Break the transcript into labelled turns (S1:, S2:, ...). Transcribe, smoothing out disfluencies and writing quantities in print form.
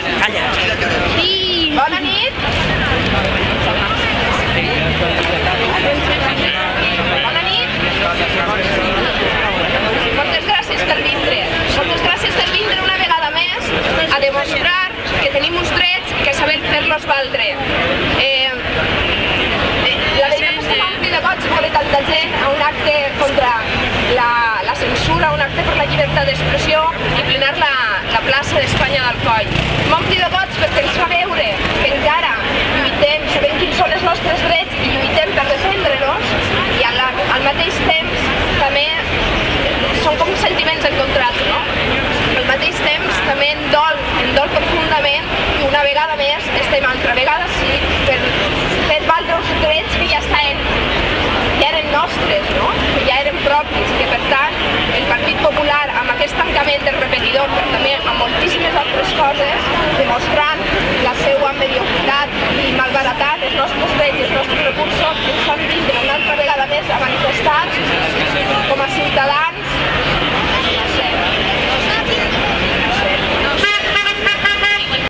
S1: Calla.
S2: Bona nit. Bona nit. Moltes gràcies per vindre. Moltes gràcies per vindre una vegada més a demostrar que tenim uns drets i que sabem fer-los valdre. La veritat és que fa un crit de goig veure tanta gent a un acte contra la censura, un acte per la llibertat d'expressió i plenar la plaça d'Espanya d'Alcoi. Fa un crit de goig perquè ens fa veure que encara lluitem, sabem quins són els nostres drets i lluitem per defendre-los i al mateix temps també són com sentiments encontrats, no? Al mateix temps també em dol profundament i una vegada més estem altra vegada sí per fer valdre uns drets que ja eren nostres, no? Que ja eren propis i que per tant el Partit Popular amb aquest tancament del repetidor però també amb moltíssimes altres coses demostrant